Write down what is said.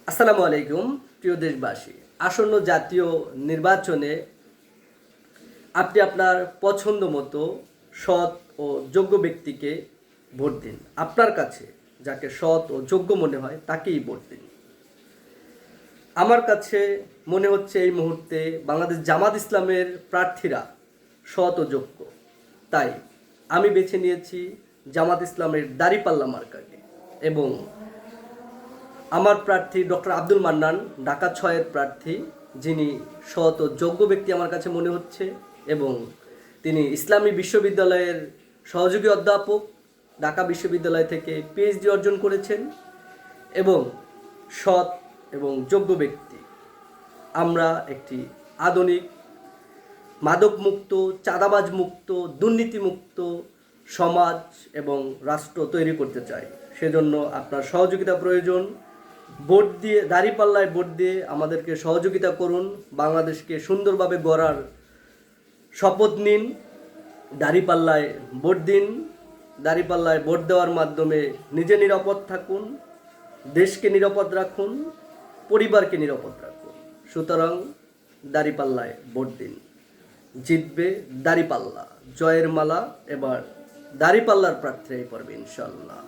আসসালামু আলাইকুম প্রিয় দেশবাসী। আসন্ন জাতীয় নির্বাচনে আপনি আপনার পছন্দ মতো সৎ ও যোগ্য ব্যক্তিকে ভোট দিন। আপনার কাছে যাকে সৎ ও যোগ্য মনে হয় তাকেই ভোট দিন। আমার কাছে মনে হচ্ছে এই মুহূর্তে বাংলাদেশ জামাত ইসলামের প্রার্থীরা সৎ ও যোগ্য, তাই আমি বেছে নিয়েছি জামাত ইসলামের দাঁড়িপাল্লা মার্কাকে। এবং আমার প্রার্থী ডক্টর আব্দুল মান্নান ঢাকা ৬-এর প্রার্থী, যিনি সৎ ও যোগ্য ব্যক্তি আমার কাছে মনে হচ্ছে। এবং তিনি ইসলামী বিশ্ববিদ্যালয়ের সহযোগী অধ্যাপক, ঢাকা বিশ্ববিদ্যালয় থেকে পিএইচডি অর্জন করেছেন এবং সৎ এবং যোগ্য ব্যক্তি। আমরা একটি আধুনিক মাদকমুক্ত, চাঁদাবাজ মুক্ত, দুর্নীতিমুক্ত সমাজ এবং রাষ্ট্র তৈরি করতে চাই। সেজন্য আপনার সহযোগিতা প্রয়োজন। ভোট দিয়ে, দাঁড়িপাল্লায় ভোট দিয়ে আমাদেরকে সহযোগিতা করুন। বাংলাদেশকে সুন্দরভাবে গড়ার শপথ নিন। দাঁড়িপাল্লায় ভোট দিন। দাঁড়িপাল্লায় ভোট দেওয়ার মাধ্যমে নিজে নিরাপদ থাকুন, দেশকে নিরাপদ রাখুন, পরিবারকে নিরাপদ রাখুন। সুতরাং দাঁড়িপাল্লায় ভোট দিন। জিতবে দাঁড়িপাল্লা। জয়ের মালা এবার দাঁড়িপাল্লার প্রার্থীরাই পড়বে ইনশাল্লাহ।